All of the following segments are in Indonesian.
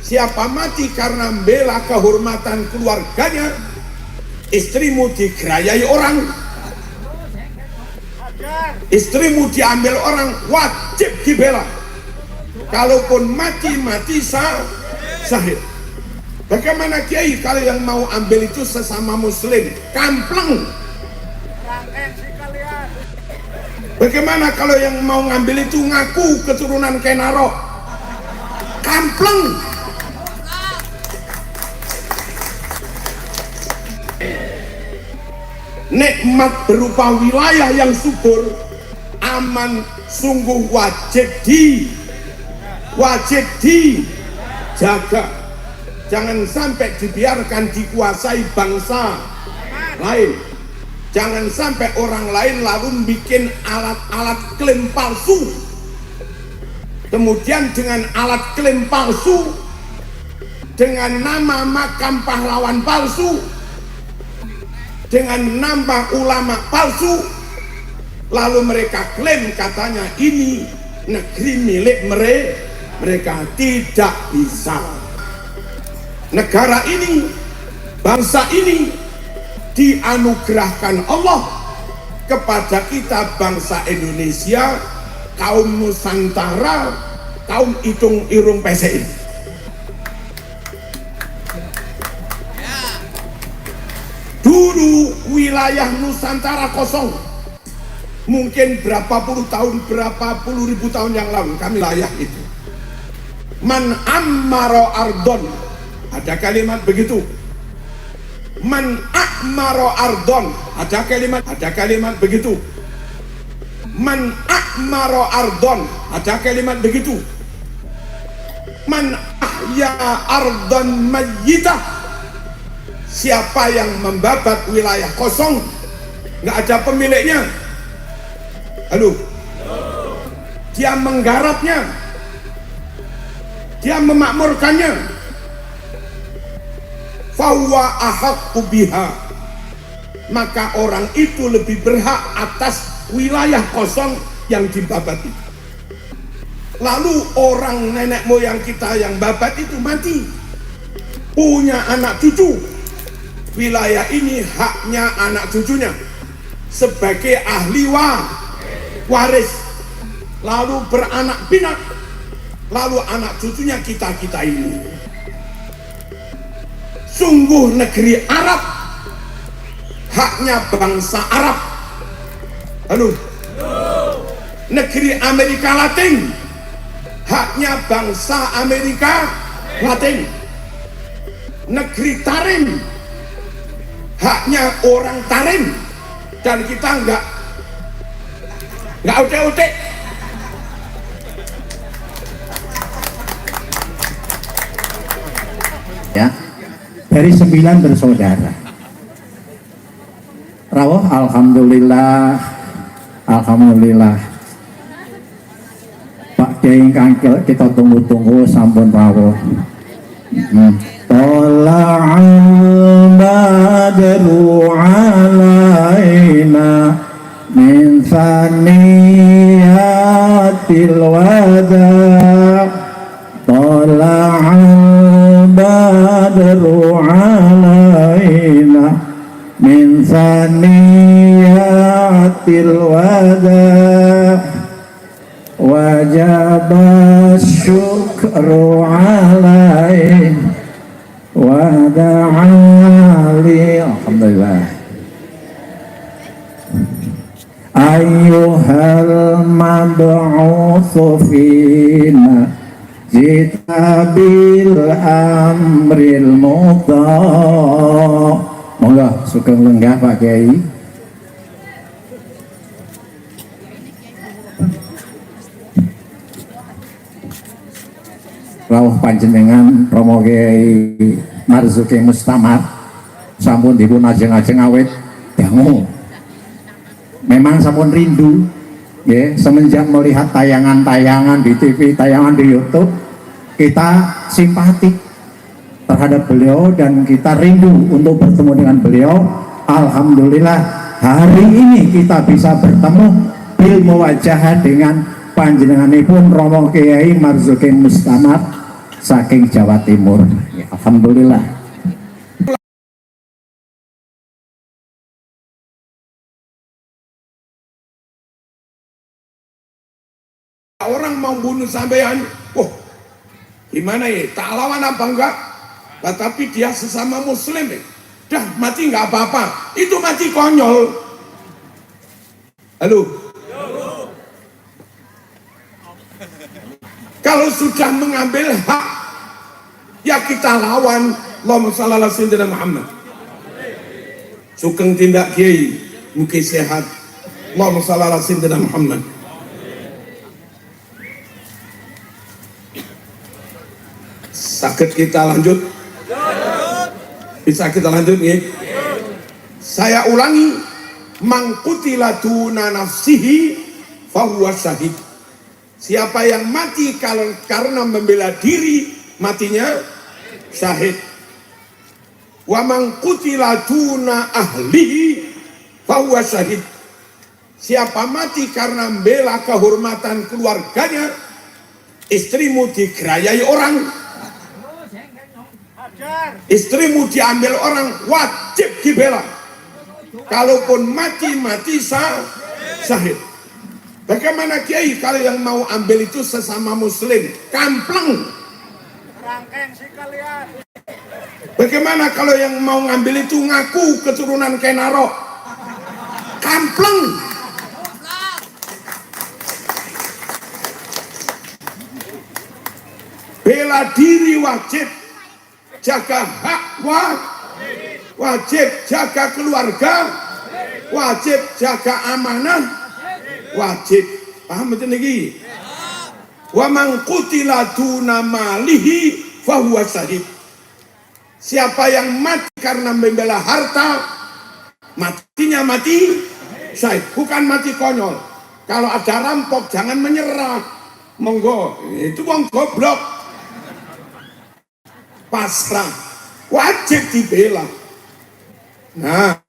Siapa mati karena membela kehormatan keluarganya, istrimu digerayai orang, istrimu diambil orang, wajib dibela. Kalaupun mati syahid. Bagaimana Kiai kalau yang mau ambil itu sesama muslim? Kampleng. Bagaimana kalau yang mau ngambil itu ngaku keturunan Kenaro? Kampleng. Nikmat berupa wilayah yang subur, aman, sungguh wajib dijaga. Jangan sampai dibiarkan dikuasai bangsa lain. Jangan sampai orang lain lalu bikin alat-alat klaim palsu. Kemudian dengan alat klaim palsu, dengan nama makam pahlawan palsu, dengan nama ulama palsu, lalu mereka klaim katanya ini negeri milik mereka. Tidak bisa. Negara ini, bangsa ini dianugerahkan Allah kepada kita bangsa Indonesia, kaum Nusantara, kaum Itung Irung PSI. Dulu wilayah Nusantara kosong, mungkin berapa puluh ribu tahun yang lalu kami layak itu. Man ammaro ardon, ada kalimat begitu. Man akmaro ardon, ada kalimat begitu. Man akmaro ardon, ada kalimat begitu. Man ahya ardon mayyitah, siapa yang membabat wilayah kosong, nggak ada pemiliknya, halo, dia menggarapnya, dia memakmurkannya, fahuwa ahaqqu biha, maka orang itu lebih berhak atas wilayah kosong yang dibabat itu. Lalu orang nenek moyang kita yang babat itu mati, punya anak cucu, wilayah ini haknya anak cucunya sebagai ahli waris, lalu beranak pinak, lalu anak cucunya kita ini. Sungguh negeri Arab haknya bangsa Arab. Halo. Negeri Amerika Latin haknya bangsa Amerika Latin. Negeri Tarim haknya orang Tarim, dan kita enggak utek-utek. Ya, dari 9 bersaudara. Rawuh, alhamdulillah, Pak Kiai ingkang kita tunggu-tunggu sampun rawuh. Tala'al badru alaina min saniyatil wada'. Tala'al badru alaina min saniyatil wada'. Wajaba syukru alaina wada'ali. Alhamdulillah. Ayyuhal mab'utsu fina jita bil amril muta. Monggo sugeng lenggah Pak Kiai. Rawuh panjenengan Romo Kiai Marzuki Mustamar sampun dipun ajeng-ajeng awit dangu. Memang sampun rindu ya, semenjak melihat tayangan-tayangan di TV, tayangan di YouTube, kita simpatik terhadap beliau dan kita rindu untuk bertemu dengan beliau. Alhamdulillah hari ini kita bisa bertemu bil muwajahah dengan panjenenganipun Romo Kiai Marzuki Mustamar saking Jawa Timur. Ya, alhamdulillah. Orang mau bunuh sampean, wah gimana ya, tak lawan apa enggak? Tetapi dia sesama muslim ya. Dah mati nggak apa-apa, itu mati konyol. Halo? Kalau sudah mengambil hak, ya kita lawan. Allahumma shalli ala sayyidina Muhammad. Sugeng tindak kiai, mugi sehat. Allahumma shalli ala sayyidina Muhammad. Sakit kita lanjut? Bisa kita lanjut nih? Saya ulangi, mangkutila duna nafsihi fahuwa syahid. Siapa yang mati karena membela diri, matinya syahid. Wa mangkutila duna ahlihi fahuwa syahid. Siapa mati karena membela kehormatan keluarganya, istrimu digerayai orang, istrimu diambil orang, wajib dibela. Kalaupun mati syahid. Bagaimana kiai kalau yang mau ambil itu sesama muslim? Kampleng. Bagaimana kalau yang mau ngambil itu ngaku keturunan Kenaro? Kampleng. Bela diri wajib, jaga hak wajib, jaga keluarga wajib, jaga amanah wajib. Paham betul lagi? Wa man qutila duna malihi fahuwa syahid. Siapa yang mati karena membela harta, matinya mati syahid, bukan mati konyol. Kalau ada rampok jangan menyerah, monggo, itu wong goblok, pasrah, wajib dibela. Nah,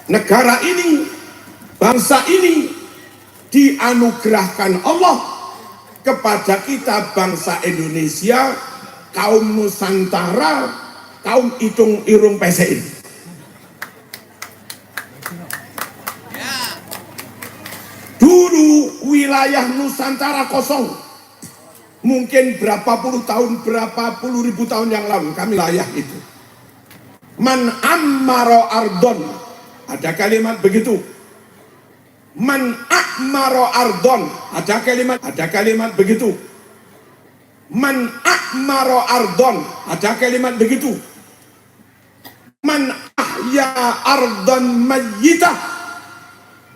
negara ini, bangsa ini dianugerahkan Allah kepada kita bangsa Indonesia, kaum Nusantara, kaum Itung Irung PSI. Dulu wilayah Nusantara kosong. Mungkin berapa puluh ribu tahun yang lalu kami wilayah itu. Man ammaro ardon, ada kalimat begitu. Man akmaro ardon, ada kalimat begitu. Man akmaro ardon, ada kalimat begitu. Man ahya ardon mayyitah,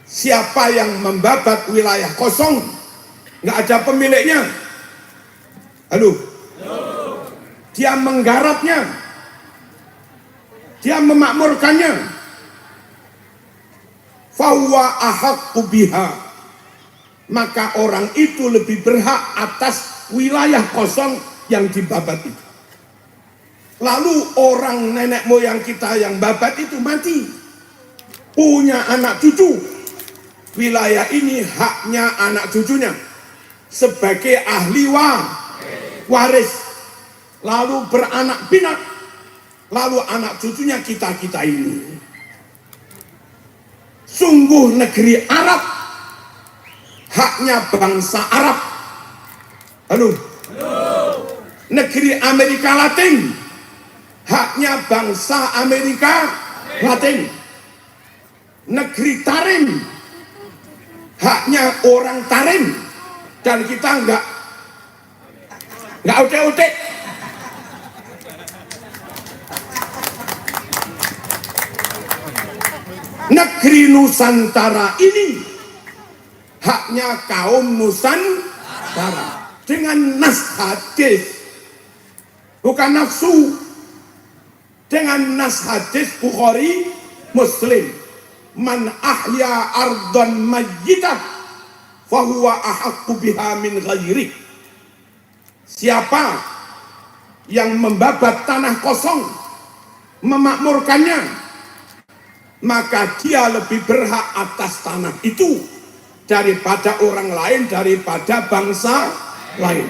siapa yang membabat wilayah kosong, nggak ada pemiliknya. Halo? Dia menggarapnya, dia memakmurkannya. Fahuwa ahaqqu biha, maka orang itu lebih berhak atas wilayah kosong yang dibabat itu. Lalu orang nenek moyang kita yang babat itu mati, punya anak cucu, wilayah ini haknya anak cucunya sebagai ahli waris, lalu beranak pinak, lalu anak cucunya kita ini. Sungguh negeri Arab haknya bangsa Arab. Halo? Negeri Amerika Latin haknya bangsa Amerika Latin. Negeri Tarim haknya orang Tarim, dan kita enggak otek-otek. Negeri Nusantara ini haknya kaum Nusantara dengan nas hadis, bukan nafsu, dengan nas hadis Bukhari Muslim. Man ahya ardon mayyitah fahuwa ahaqqu biha min ghairi. Siapa yang membabat tanah kosong, memakmurkannya, maka dia lebih berhak atas tanah itu daripada orang lain, daripada bangsa lain.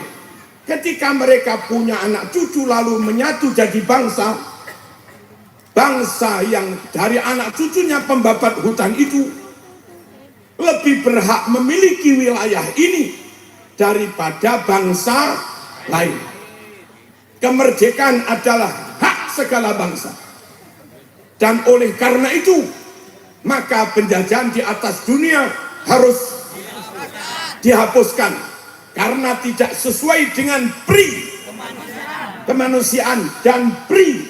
Ketika mereka punya anak cucu lalu menyatu jadi bangsa, bangsa yang dari anak cucunya pembabat hutan itu lebih berhak memiliki wilayah ini daripada bangsa lain. Kemerdekaan adalah hak segala bangsa. Dan oleh karena itu, maka penjajahan di atas dunia harus dihapuskan karena tidak sesuai dengan pri kemanusiaan dan pri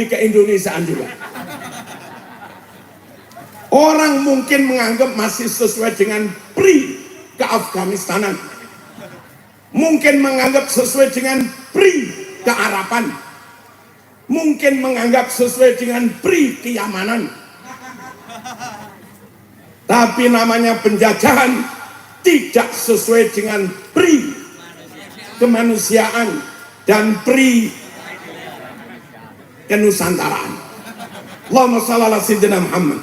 keindonesiaan juga. Orang mungkin menganggap masih sesuai dengan pri keafganistanan, mungkin menganggap sesuai dengan pri kearapan, mungkin menganggap sesuai dengan pri keyamanan. Tapi namanya penjajahan tidak sesuai dengan pri kemanusiaan dan pri kenusantaraan. Allahumma shalli ala sayyidina Muhammad.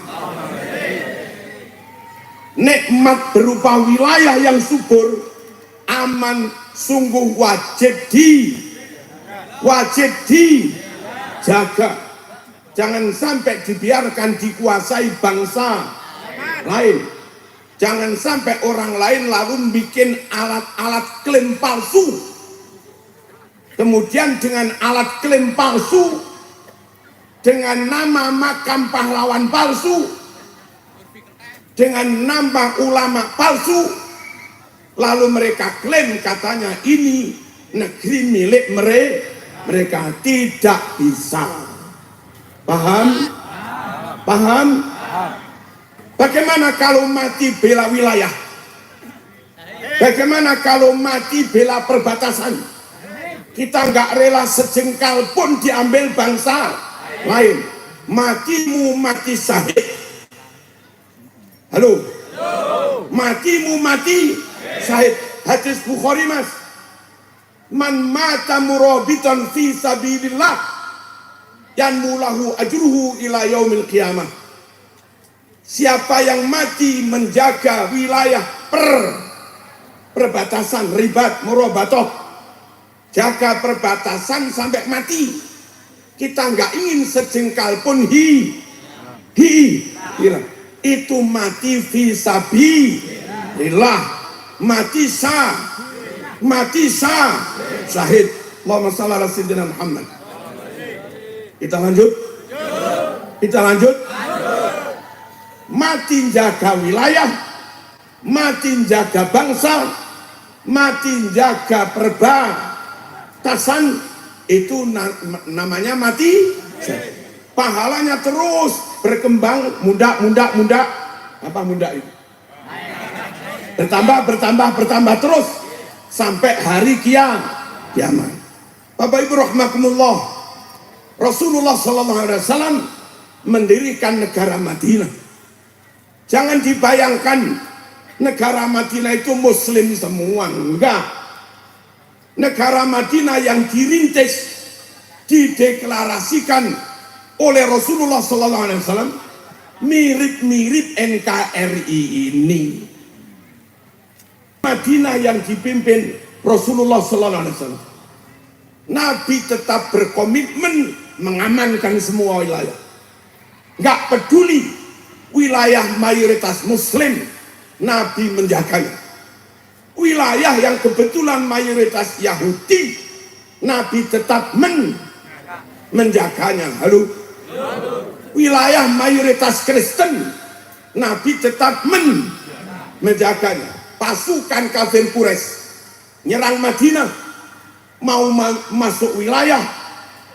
Nikmat berupa wilayah yang subur, aman, sungguh wajib dijaga. Jangan sampai dibiarkan dikuasai bangsa lain. Jangan sampai orang lain lalu bikin alat-alat klaim palsu. Kemudian dengan alat klaim palsu, dengan nama makam pahlawan palsu, dengan nama ulama palsu, lalu mereka klaim katanya ini negeri milik mereka. Tidak bisa. Paham? Paham? Bagaimana kalau mati bela wilayah? Bagaimana kalau mati bela perbatasan? Kita nggak rela sejengkal pun diambil bangsa lain. Matimu mati syahid. Halo? Matimu mati syahid. Hadis Bukhari, Mas. Man mata murabitan fi sabilillah yanmulahu ajruhu ila yaumil qiyamah. Siapa yang mati menjaga wilayah perbatasan, ribat, murabatoh, jaga perbatasan sampai mati. Kita nggak ingin sejengkal pun hilang. Itu mati fisabilillah, mati syahid. Allahumma shalli ala sayyidina Muhammad. Kita lanjut. Mati jaga wilayah, mati jaga bangsa, mati jaga perbatasan, itu namanya mati. Pahalanya terus berkembang, muda. Apa muda itu? Bertambah terus sampai hari kiamat. Bapak Ibu rahimakumullah, Rasulullah SAW mendirikan negara Madinah. Jangan dibayangkan negara Madinah itu muslim semua, enggak. Negara Madinah yang dirintis, dideklarasikan oleh Rasulullah SAW mirip-mirip NKRI ini. Madinah yang dipimpin Rasulullah SAW. Nabi tetap berkomitmen mengamankan semua wilayah. Enggak peduli wilayah mayoritas muslim, Nabi menjaganya. Wilayah yang kebetulan mayoritas Yahudi, Nabi tetap menjaganya. Halo? Wilayah mayoritas Kristen, Nabi tetap menjaganya. Pasukan kafir Quraisy nyerang Madinah, mau masuk wilayah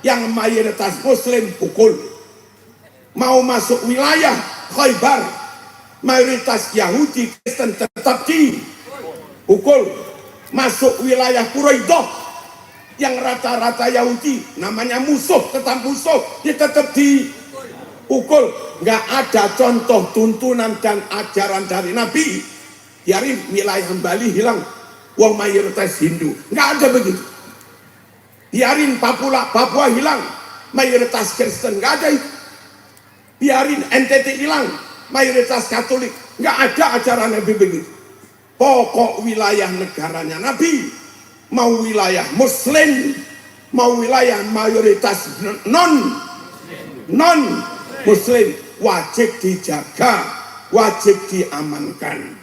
yang mayoritas muslim, pukul. Mau masuk wilayah Khaybar, mayoritas Yahudi Kristen, tetap dipukul. Masuk wilayah Quraidah yang rata-rata Yahudi, namanya musuh, tetap musuh, dia tetap dipukul. Nggak ada contoh tuntunan dan ajaran dari Nabi. Biarin wilayah Bali hilang, wong mayoritas Hindu, nggak ada begitu. Biarin Papua hilang, mayoritas Kristen, nggak ada itu. Biarin NTT hilang, mayoritas Katolik, nggak ada ajaran Nabi begitu. pokok wilayah negaranya Nabi, mau wilayah Muslim, mau wilayah mayoritas non Muslim, wajib dijaga, wajib diamankan.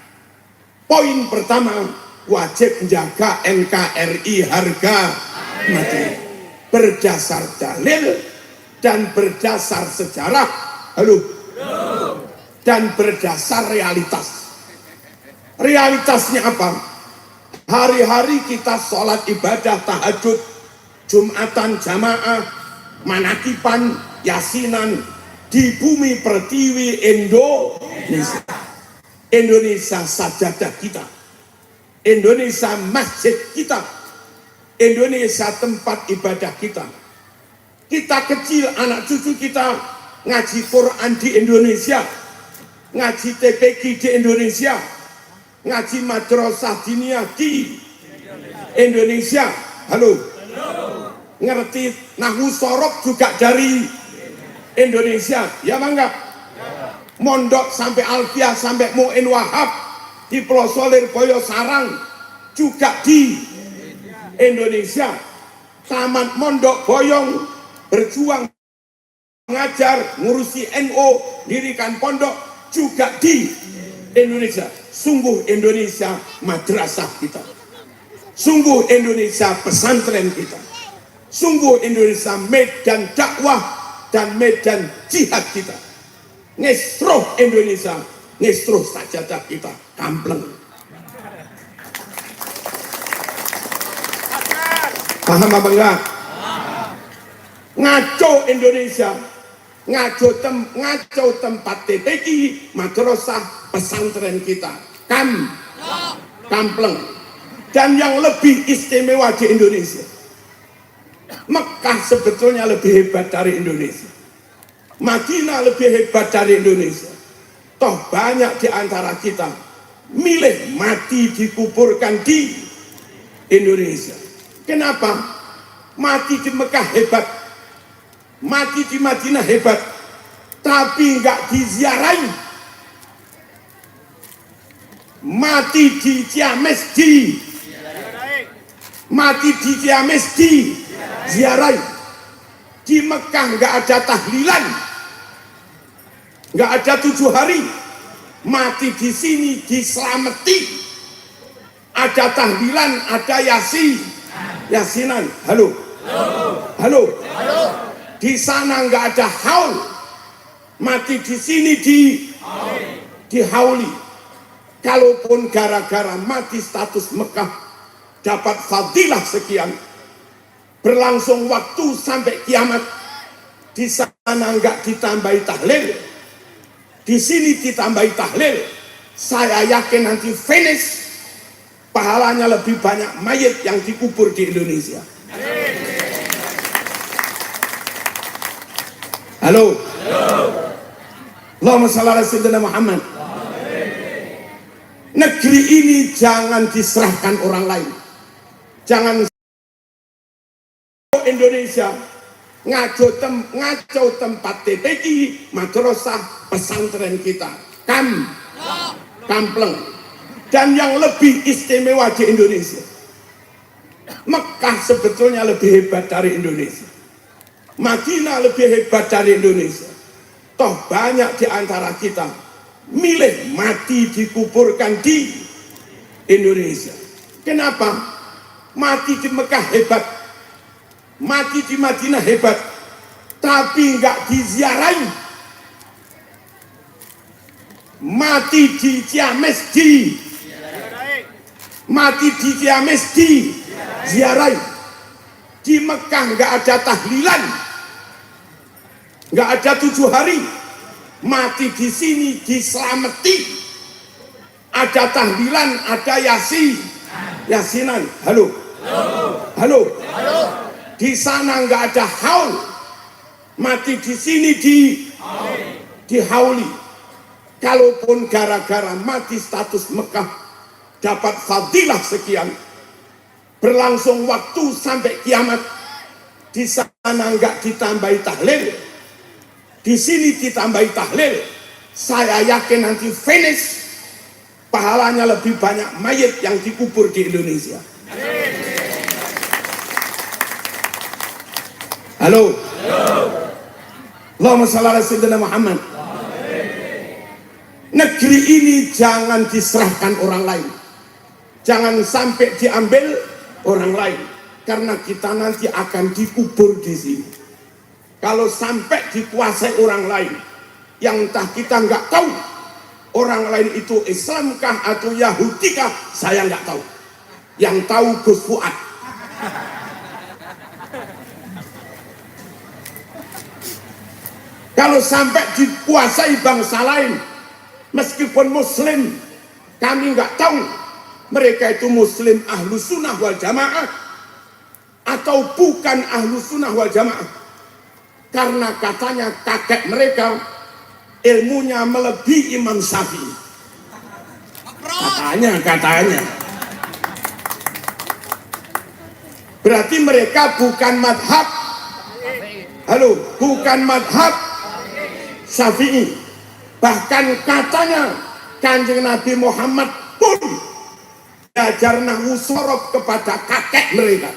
Poin pertama, wajib menjaga NKRI harga mati berdasar dalil dan berdasar sejarah, dan berdasar realitas. Realitasnya apa? Hari-hari kita sholat ibadah tahajud, Jumatan jamaah, manakipan, yasinan di bumi pertiwi Indonesia sajadah kita, Indonesia masjid kita, Indonesia tempat ibadah kita. Kita kecil, anak cucu kita ngaji Quran di Indonesia, ngaji TPQ di Indonesia, ngaji madrasah diniyah di Indonesia. Ngerti nahwu sorob juga dari Indonesia, ya bangga. Mondok sampai Alfiah sampai Mu'in Wahab di Plosolir Boyo Sarang juga di Indonesia. Taman Mondok Boyong berjuang mengajar, ngurusi NU, dirikan pondok juga di Indonesia. Sungguh Indonesia madrasah kita, sungguh Indonesia pesantren kita, sungguh Indonesia medan dakwah dan medan jihad kita. Ngesroh Indonesia, ngesroh sajadah kita kampleng. Paham apa enggak? Ngaco Indonesia, ngaco tempat TPQ, madrasah pesantren kita kampleng. Dan yang lebih istimewa di Indonesia, Mekah sebetulnya lebih hebat dari Indonesia, Madinah lebih hebat dari Indonesia. Toh banyak di antara kita milih mati dikuburkan di Indonesia. Kenapa? Mati di Mekah hebat, mati di Madinah hebat, tapi nggak diziarahi. Mati di Ciamis di ziarahi. Di Mekah nggak ada tahlilan, nggak ada 7 hari. Mati di sini diselamati, ada tahlilan, ada yasinan. Halo. Di sana nggak ada haul, mati di sini dihauli. Kalaupun gara-gara mati status Mekah dapat fadilah sekian, berlangsung waktu sampai kiamat, di sana nggak ditambahi tahlil, di sini ditambahi tahlil. Saya yakin nanti finish pahalanya lebih banyak mayit yang dikubur di Indonesia. Halo. Allahumma shalli ala sayyidina Muhammad. Negeri ini jangan diserahkan orang lain. Jangan Indonesia ngaco tempat TPQ, madrasah pesantren kita kampleng. Dan yang lebih istimewa di Indonesia, Mekah sebetulnya lebih hebat dari Indonesia, Madinah lebih hebat dari Indonesia. Toh banyak di antara kita milih mati dikuburkan di Indonesia. Kenapa? Mati di Mekah hebat, mati di Madinah hebat, tapi nggak diziarahi. Mati di Ciamis diziarahi. Di Mekah nggak ada tahlilan, nggak ada 7 hari. Mati di sini diselamati, ada tahlilan, ada yasinan. Halo. Di sana nggak ada haul, mati di sini dihauli. Kalaupun gara-gara mati status Mekah dapat fadilah sekian, berlangsung waktu sampai kiamat, di sana nggak ditambahi tahlil, di sini ditambahi tahlil. Saya yakin nanti finish pahalanya lebih banyak mayit yang dikubur di Indonesia. Halo. Allahumma shalli ala sayyidina Muhammad. Negeri ini jangan diserahkan orang lain. Jangan sampai diambil orang lain. Karena kita nanti akan dikubur di sini. Kalau sampai dikuasai orang lain, yang entah kita nggak tahu, orang lain itu Islamkah atau Yahudikah, saya nggak tahu. Yang tahu Gus Fuad. Kalau sampai dikuasai bangsa lain, meskipun Muslim, kami nggak tahu mereka itu Muslim ahlu sunnah wal jamaah atau bukan ahlu sunnah wal jamaah. Karena katanya kakek mereka ilmunya melebihi Imam Syafi'i. Katanya. Berarti mereka bukan madhab. Halo, bukan madhab Syafi'i. Bahkan katanya Kanjeng Nabi Muhammad pun belajar nahwu sorof kepada kakek mereka.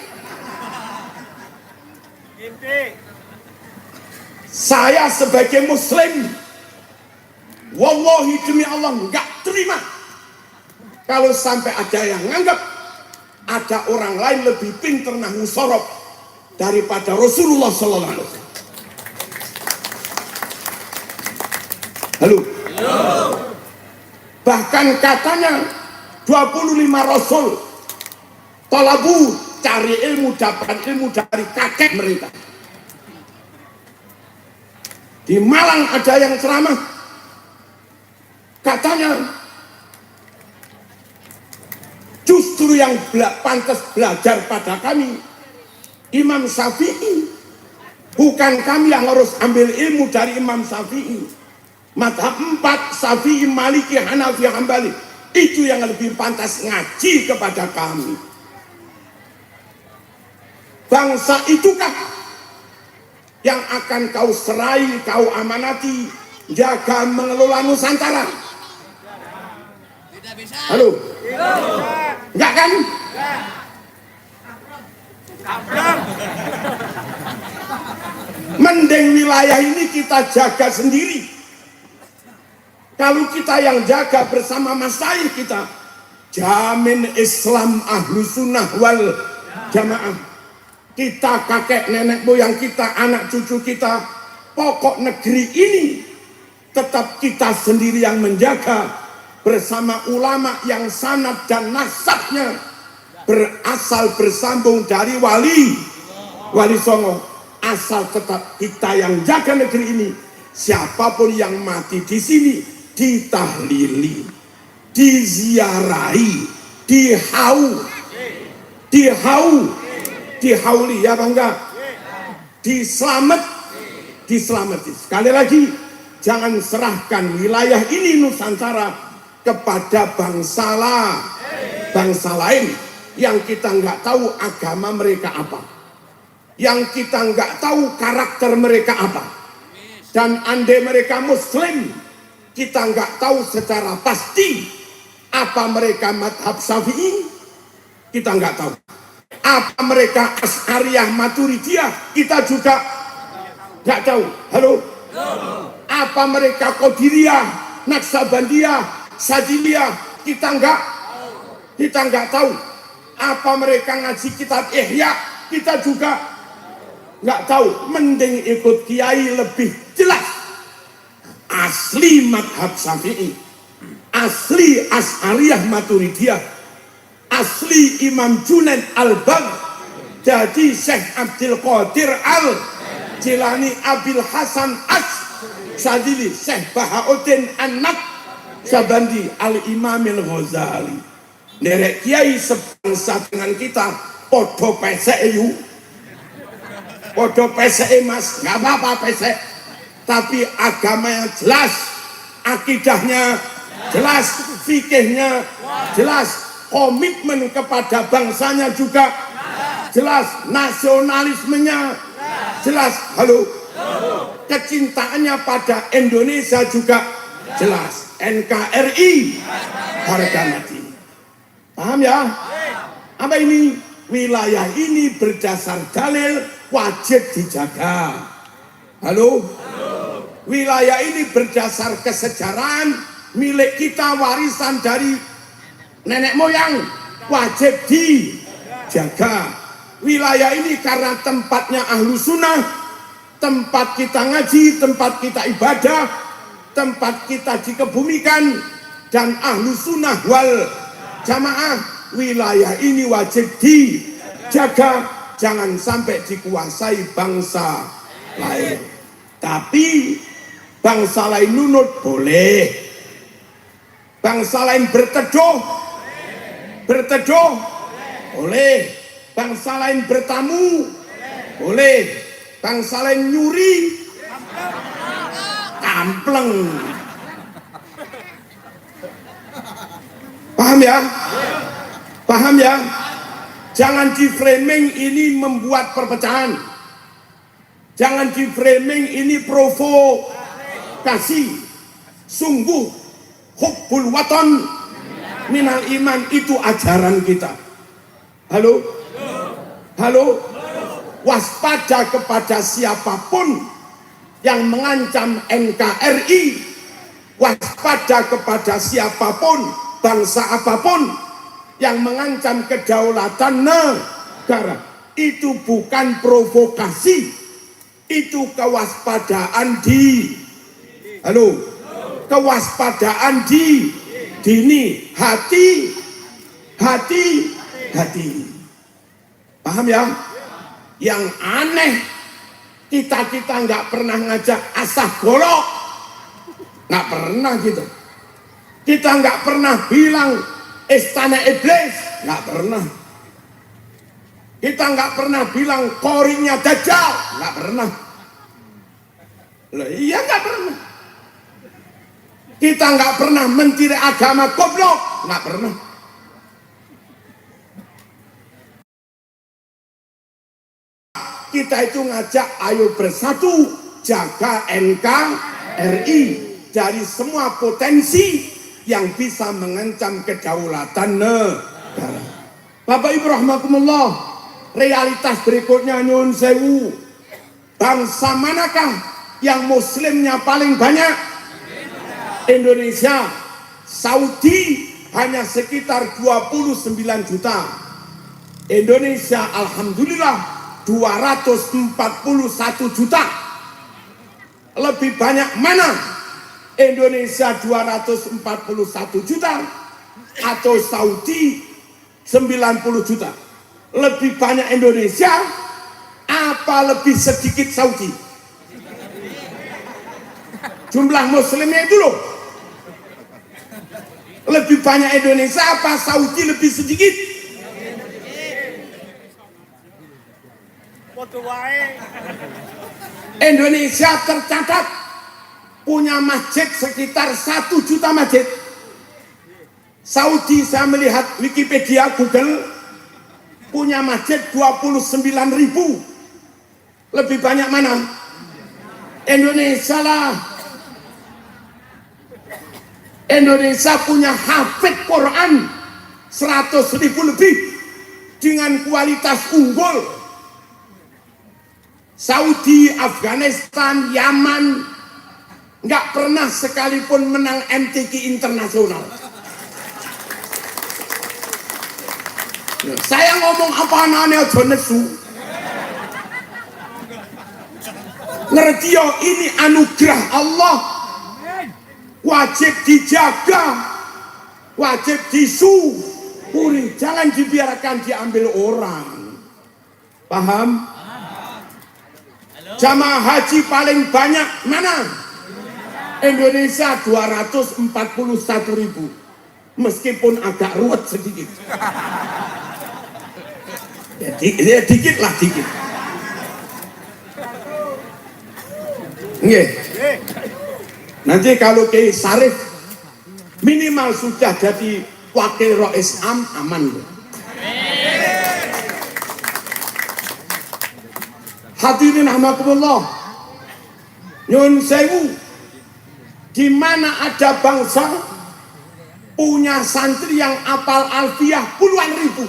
Saya sebagai muslim, wallahi demi Allah nggak terima kalau sampai ada yang nganggap ada orang lain lebih pintar nahwu sorof daripada Rasulullah sallallahu alaihi wasallam. Halo. Bahkan katanya 25 rasul talabu cari ilmu, dapat ilmu dari kakek mereka. Di Malang ada yang ceramah, katanya justru yang pantas belajar pada kami Imam Syafi'i, bukan kami yang harus ambil ilmu dari Imam Syafi'i. Madhab 4 Syafi'i, Maliki, Hanafi, Hambali, itu yang lebih pantas ngaji kepada kami. Bangsa itukah yang akan kau serai, kau amanati, jaga mengelola Nusantara? Tidak bisa. Halo? Enggak kan? Mending wilayah ini kita jaga sendiri. Kalau kita yang jaga bersama masyayikh kita, jamin Islam ahlu sunnah wal jamaah. Kita, kakek nenek moyang kita, anak cucu kita, pokok negeri ini tetap kita sendiri yang menjaga bersama ulama yang sanad dan nasabnya berasal bersambung dari wali songo. Asal tetap kita yang jaga negeri ini. Siapapun yang mati di sini ditahlili, diziarahi, dihauli, ya bangga, diselamati. Sekali lagi, jangan serahkan wilayah ini Nusantara kepada bangsa lain yang kita nggak tahu agama mereka apa, yang kita nggak tahu karakter mereka apa. Dan andai mereka Muslim, kita nggak tahu secara pasti apa mereka madhab Syafi'i, kita nggak tahu. Apa mereka Asy'ariyah, Maturidiyah, kita juga nggak tahu. Halo? Apa mereka Qadiriyah, Naksabandiyah, Sadiliyah, kita nggak tahu. Apa mereka ngaji kitab Ihya, kita juga nggak tahu. Mending ikut kiai lebih jelas. Asli madhab Syafi'i, asli Asy'ariyah, Maturidiyah, asli Imam Junaid Al-Baghdadi, Syekh Abdul Qadir Al-Jilani, Abil Hasan As-Sadili, Syekh Bahauddin An-Naqsyabandi, Al-Imam Al-Ghazali. Derek kiai sebangsa dengan kita, podo pesek yu, podo pesek mas, nggak apa-apa pesek, tapi agamanya jelas, akidahnya jelas, fikihnya jelas, komitmen kepada bangsanya juga jelas, nasionalismenya jelas. Halo? Kecintaannya pada Indonesia juga jelas. NKRI harga mati. Paham ya? Apa ini? Wilayah ini berdasar dalil wajib dijaga. Halo? Wilayah ini berdasar kesejarahan milik kita, warisan dari nenek moyang, wajib dijaga. Wilayah ini karena tempatnya ahlu sunnah, tempat kita ngaji, tempat kita ibadah, tempat kita dikebumikan, dan ahlu sunnah wal jamaah. Wilayah ini wajib dijaga, jangan sampai dikuasai bangsa lain. Tapi bangsa lain nunut boleh, bangsa lain berteduh boleh, bangsa lain bertamu boleh, bangsa lain nyuri kampleng. Paham ya? Paham ya? Jangan di framing ini membuat perpecahan. Jangan di framing ini provokasi. Sungguh hubbul watan minal iman, itu ajaran kita. Halo? Halo? Waspada kepada siapapun yang mengancam NKRI. Waspada kepada siapapun, bangsa apapun yang mengancam kedaulatan negara. Itu bukan provokasi, itu kewaspadaan kewaspadaan dini, hati. Paham ya? Yang aneh, kita nggak pernah ngajak asah golok, nggak pernah gitu. Kita nggak pernah bilang istana iblis, nggak pernah. Kita nggak pernah bilang koringnya dajjal, nggak pernah. Loh, iya nggak pernah. Kita nggak pernah mentiri agama goblok, nggak pernah. Kita itu ngajak ayo bersatu jaga NKRI dari semua potensi yang bisa mengancam kedaulatan negara. Bapak Ibu rahimakumullah, realitas berikutnya nyun sewu. Bangsa manakah yang muslimnya paling banyak? Indonesia. Saudi hanya sekitar 29 juta. Indonesia alhamdulillah 241 juta. Lebih banyak mana? Indonesia 241 juta atau Saudi 90 juta? Lebih banyak Indonesia apa lebih sedikit Saudi? Jumlah muslimnya itu loh. Lebih banyak Indonesia apa Saudi lebih sedikit? Indonesia tercatat punya masjid sekitar 1 juta masjid. Saudi saya melihat Wikipedia, Google, punya masjid 29.000. Lebih banyak mana? Indonesia lah. Indonesia punya hafid Quran 100.000 lebih dengan kualitas unggul. Saudi, Afghanistan, Yaman nggak pernah sekalipun menang MTQ internasional. Saya ngomong apa aneh aja nesu. Ngerti yo, ini anugerah Allah, wajib dijaga, wajib disyukuri, jangan dibiarkan diambil orang. Paham? Jamaah haji paling banyak mana? Indonesia 241.000, meskipun agak ruwet sedikit. Ya, dikit lah, dikit. Nggih. Nanti kalau Kiai Sarif minimal sudah jadi wakil Rais Am, aman. Hadirin rahmatullah, nyun sewu, di mana ada bangsa punya santri yang apal alfiah puluhan ribu.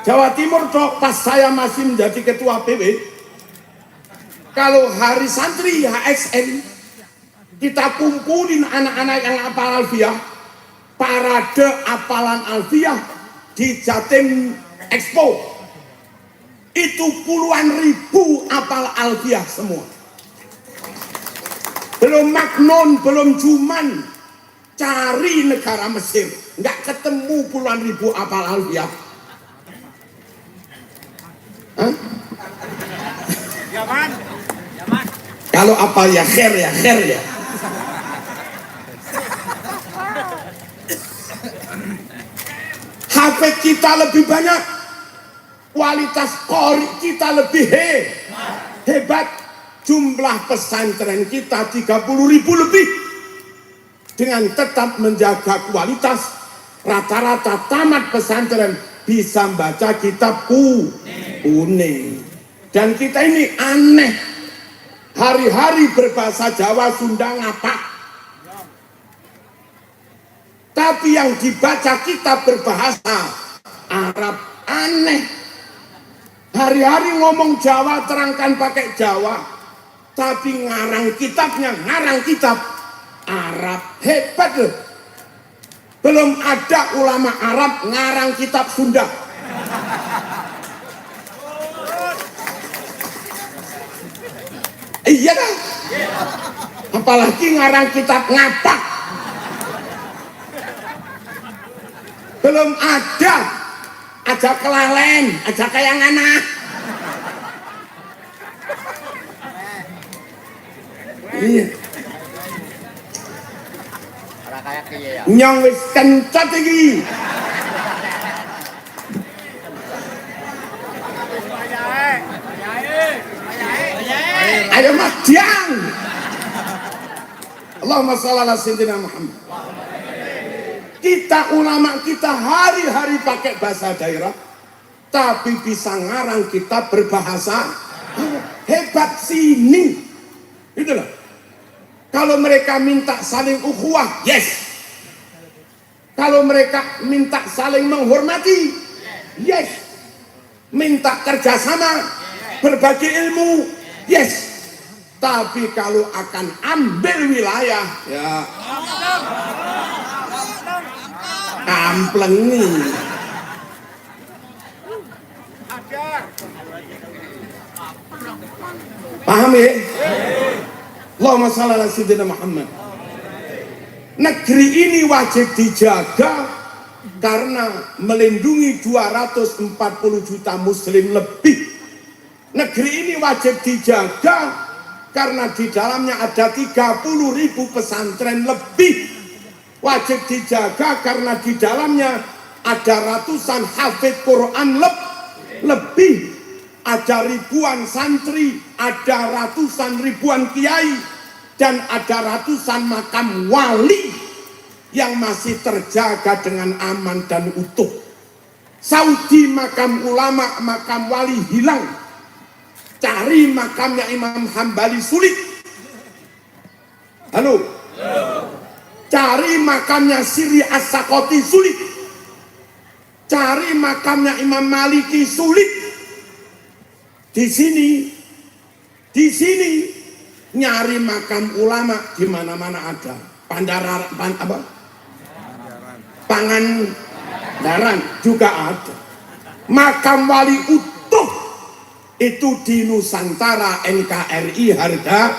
Jawa Timur toh, pas saya masih menjadi ketua PW, kalau hari santri HSN, kita kumpulin anak-anak yang apal alfiah, parade apalan alfiah di Jatim Expo. Itu puluhan ribu apal alfiah semua. Belum maknon, belum cuman cari negara Mesir, nggak ketemu puluhan ribu apal alfiah. Yaman. Kalau apal ya khair ya. Hafid kita lebih banyak, kualitas qori kita lebih hebat, jumlah pesantren kita 30.000 lebih. Dengan tetap menjaga kualitas, rata-rata tamat pesantren bisa baca kitab kuning. Dan kita ini aneh, hari-hari berbahasa Jawa Sunda ngapak, tapi yang dibaca kitab berbahasa Arab aneh. Hari-hari ngomong Jawa, terangkan pakai Jawa, tapi ngarang kitabnya ngarang kitab Arab. Hebat loh. Belum ada ulama Arab ngarang kitab Sunda. Iya kan? Apalagi ngarang kitab ngapak. Belum ada. Aja kelalen, aja kayak anak. Iya. Nyong wis kencot iki. Ayo Mas Diang. Allahumma shalli ala sayyidina Muhammad. Kita ulama kita hari-hari pakai bahasa daerah, tapi bisa ngarang kitab berbahasa hebat sini. Itulah. Kalau mereka minta saling ukhuwah, yes. Kalau mereka minta saling menghormati, yes. Minta kerjasama, berbagi ilmu, yes. Tapi kalau akan ambil wilayah, ya kamplengi. Paham ya? Allahumma shalli ala sayyidina Muhammad. Negeri ini wajib dijaga karena melindungi 240 juta muslim lebih. Negeri ini wajib dijaga karena di dalamnya ada 30.000 pesantren lebih. Wajib dijaga karena di dalamnya ada ratusan hafid Quran lebih. Ada ribuan santri, ada ratusan ribuan kiai, dan ada ratusan makam wali yang masih terjaga dengan aman dan utuh. Saudi makam ulama, makam wali hilang. Cari makamnya Imam Hambali sulit. Halo? Cari makamnya Siri As-Sakoti sulit. Cari makamnya Imam Maliki sulit. Di sini nyari makam ulama di mana-mana ada. Pangandaran juga ada. Makam wali utuh itu di Nusantara NKRI harga.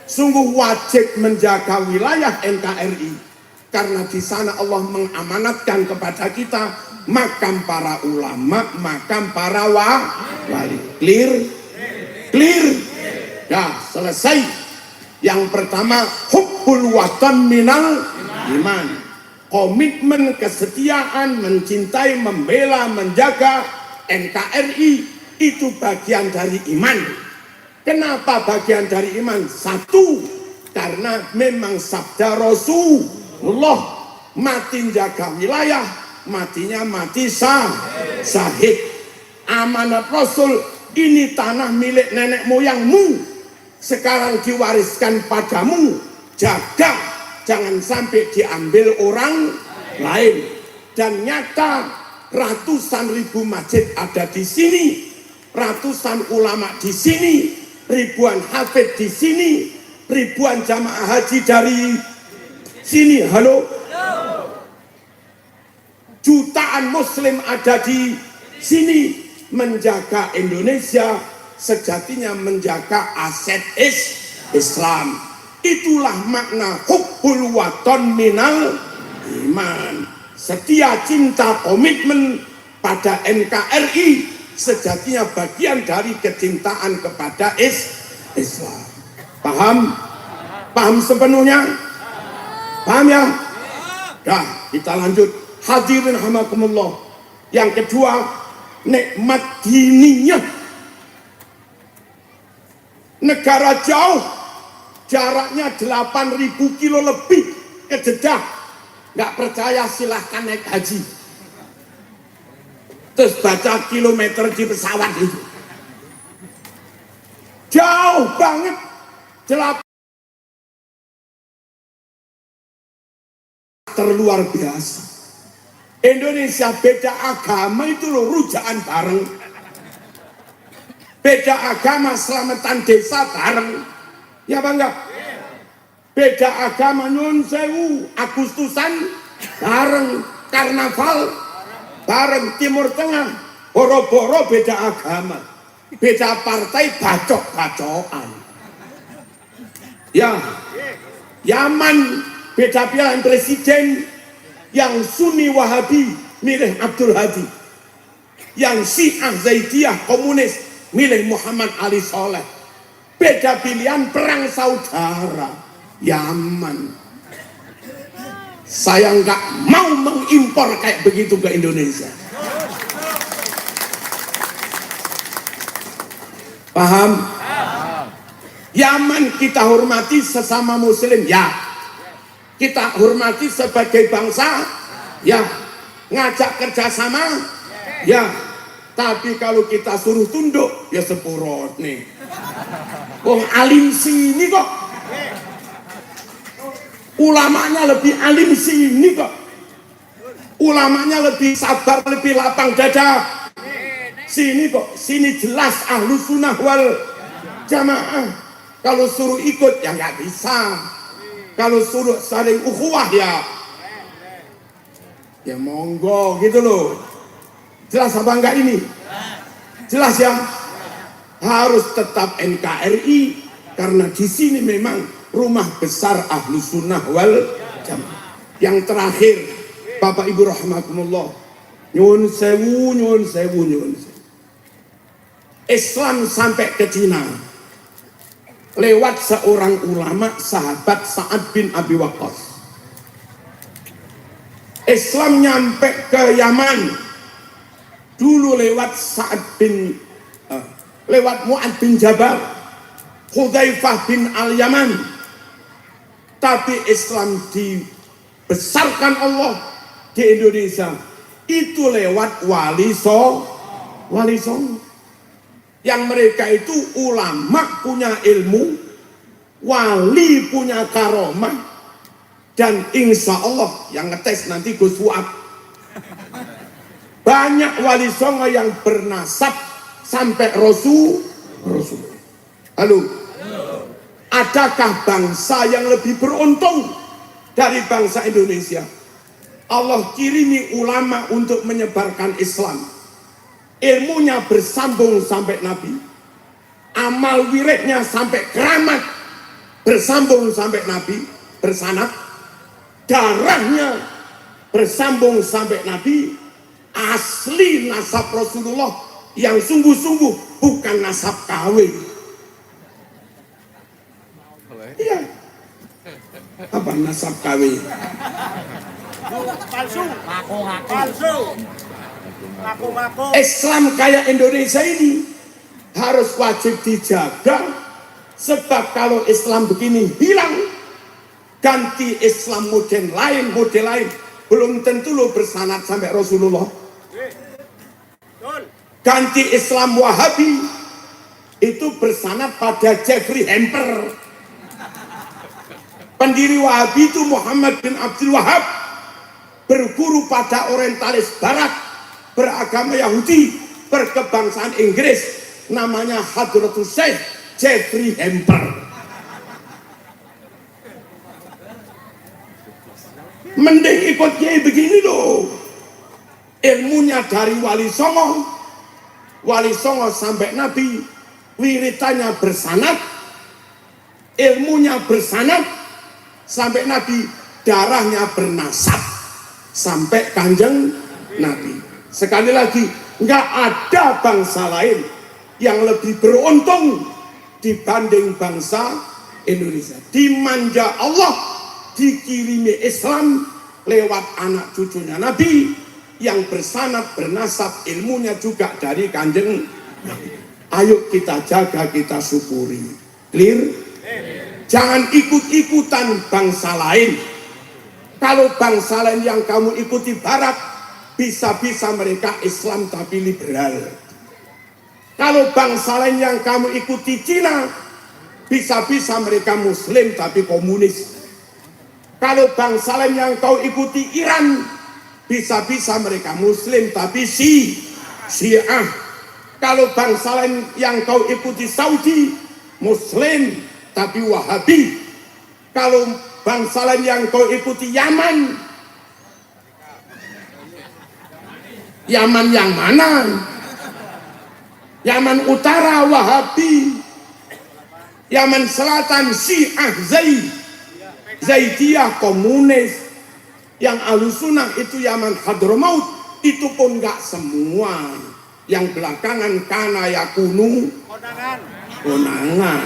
Sungguh wajib menjaga wilayah NKRI karena di sana Allah mengamanatkan kepada kita makam para ulama, makam para wali. Clear. Ya, selesai. Yang pertama, hubbul watan minal iman. Komitmen, kesetiaan, mencintai, membela, menjaga NKRI itu bagian dari iman. Kenapa bagian dari iman? Satu, karena memang sabda Rasulullah, mati jaga wilayah, matinya mati syahid. Amanat Rasul, ini tanah milik nenek moyangmu, sekarang diwariskan padamu. Jaga, jangan sampai diambil orang lain. Dan nyata ratusan ribu masjid ada di sini, ratusan ulama di sini, ribuan hafid di sini, ribuan jamaah haji dari sini. Halo, jutaan muslim ada di sini. Menjaga Indonesia sejatinya menjaga aset Islam. Itulah makna hubbul waton minal iman. Setia, cinta, komitmen pada NKRI sejatinya bagian dari kecintaan kepada Islam. Paham? Paham sepenuhnya? Paham ya? Dah, kita lanjut. Hadirin rahimakumullah. Yang kedua, nikmat diniyah. Negara jauh, jaraknya 8.000 kilo lebih ke Jeddah. Nggak percaya silahkan naik haji. Terus baca kilometer di pesawat itu. Jauh banget. Terluar biasa. Indonesia beda agama itu loh, rujaan bareng. Beda agama, selamatan desa bareng. Ya bangga. Beda agama, nyun sewu, Agustusan bareng, karnaval bareng, Timur Tengah boro-boro beda agama, beda partai, bacok-bacokan. Ya, Yaman beda pilihan presiden. Yang Sunni Wahabi milih Abdul Hadi, yang Syiah Zaidiyah komunis milih Muhammad Ali Soleh. Beda pilihan, perang saudara. Yaman. Saya nggak mau mengimpor kayak begitu ke Indonesia. Paham? Yaman kita hormati sesama muslim, ya. Kita hormati sebagai bangsa, ya. Ngajak kerjasama, ya. Tapi kalau kita suruh tunduk, ya sepurot nih. Wong alim sini kok. Ulamanya lebih alim sini kok. Ulamanya lebih sabar, lebih lapang dada. Sini kok, sini jelas ahlu sunnah wal jamaah. Kalau suruh ikut, ya nggak bisa. Kalau suruh saling ukhuwah, ya monggo gitu loh. Jelas apa enggak ini? Jelas ya? Harus tetap NKRI karena di sini memang rumah besar ahlu sunnah wal jamaah. Yang terakhir, Bapak Ibu rahimakumullah, nyun sewu, nyun sewu, nyun sewu. Islam sampai ke Cina lewat seorang ulama sahabat Sa'ad bin Abi Waqqas. Islam nyampe ke Yaman dulu lewat lewat Mu'ad bin Jabal, Hudzaifah bin Al-Yaman. Tapi Islam dibesarkan Allah di Indonesia itu lewat wali songo. Yang mereka itu ulama punya ilmu, wali punya karomah, dan insya Allah yang ngetes nanti Gus Fuad. Banyak wali songo yang bernasab sampai Rasul. Halo, adakah bangsa yang lebih beruntung dari bangsa Indonesia? Allah kirimi ulama untuk menyebarkan Islam. Ilmunya bersambung sampai Nabi, amal wiridnya sampai keramat bersambung sampai Nabi, bersanad, darahnya bersambung sampai Nabi, asli nasab Rasulullah yang sungguh-sungguh, bukan nasab kawin. Iya. Apa nasab kawin? Palsu. Palsu. Islam kayak Indonesia ini harus wajib dijaga, sebab kalau Islam begini hilang, ganti Islam model lain, belum tentu lo bersanad sampai Rasulullah. Ganti Islam Wahabi itu bersanad pada Jeffrey Hamper. Pendiri Wahabi itu Muhammad bin Abdul Wahab, berguru pada orientalis barat, beragama Yahudi, berkebangsaan Inggris, namanya Hadratul Syekh Jeffrey Hemper. Mending ikut kiai begini loh, ilmunya dari Wali Songo sampai Nabi, wiritannya bersanad, ilmunya bersanad sampai Nabi, darahnya bernasab sampai Kanjeng Nabi. Sekali lagi, nggak ada bangsa lain yang lebih beruntung dibanding bangsa Indonesia. Dimanja Allah, dikirimi Islam lewat anak cucunya Nabi yang bersanad bernasab, ilmunya juga dari Kanjeng Nabi. Ayo kita jaga, kita syukuri. Clear? Jangan ikut-ikutan bangsa lain. Kalau bangsa lain yang kamu ikuti barat, bisa-bisa mereka Islam tapi liberal. Kalau bangsa lain yang kamu ikuti Cina, bisa-bisa mereka Muslim tapi komunis. Kalau bangsa lain yang kau ikuti Iran, bisa-bisa mereka Muslim tapi Syiah. Kalau bangsa lain yang kau ikuti Saudi, Muslim tapi Wahabi. Kalau bangsa lain yang kau ikuti Yaman yang mana? Yaman Utara Wahabi, Yaman Selatan Syiah Zaidiyah komunis, yang Ahlussunnah itu Yaman Hadramaut, itu pun nggak semua. Yang belakangan kana yakunu konangan.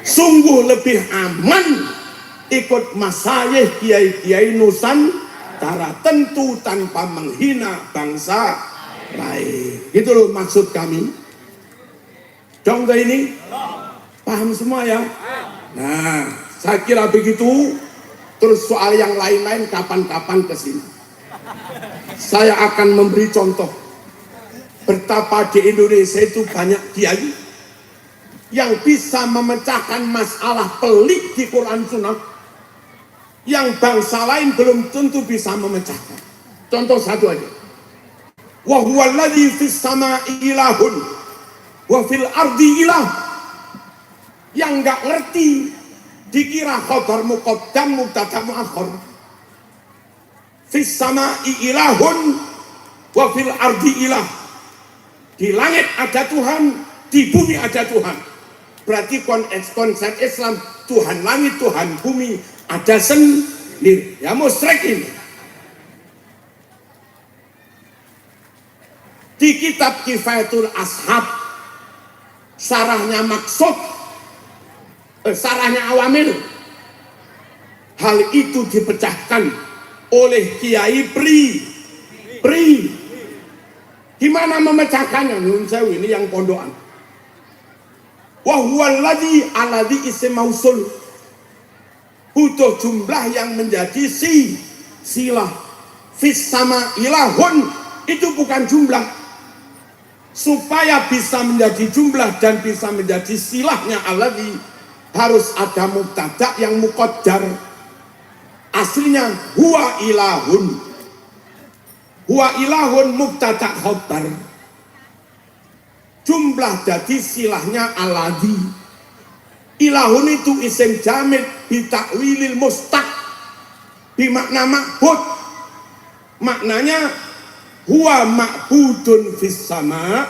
Sungguh lebih aman ikut masyayikh kiai-kiai Nusantara, tentu tanpa menghina bangsa lain. Gitu loh maksud kami. Contoh ini paham semua ya? Nah, saya kira begitu. Terus soal yang lain-lain kapan-kapan kesini. Saya akan memberi contoh betapa di Indonesia itu banyak kiai yang bisa memecahkan masalah pelik di Quran Sunnah yang bangsa lain belum tentu bisa memecahkan. Contoh satu aja. Wa huwallazi fis sama'i ilahun wa fil ardi ilah. Yang nggak ngerti dikira khabar muqaddam mubtada muakhar. Fis sama'i ilahun wa fil ardi ilah. Di langit ada Tuhan, di bumi ada Tuhan. Berarti konsep Islam Tuhan langit, Tuhan bumi ada sendiri. Ya musyrik ini. Di kitab Kifayatul Ashab, sarahnya maksud, sarahnya Awamil, hal itu dipecahkan oleh Kiai Pri. Gimana memecahkannya? Nun sewu ini yang pondokan. Wa huwallazi alladzi isim mausul. Butuh jumlah yang menjadi silah. Fis sama ilahun, itu bukan jumlah. Supaya bisa menjadi jumlah dan bisa menjadi silahnya alladzi, harus ada mubtada yang muqaddar. Aslinya huwa ilahun. Huwa ilahun mubtada khabar. Jumlah jadi silahnya alladzi. Ilahun itu isim jamid bitakwilil mustaq, bimakna ma'bud. Maknanya huwa ma'budun fis sama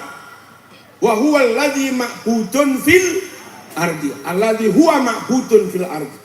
wa huwa alladzi ma'budun fil ardi. Alladzi huwa ma'budun fil ardi.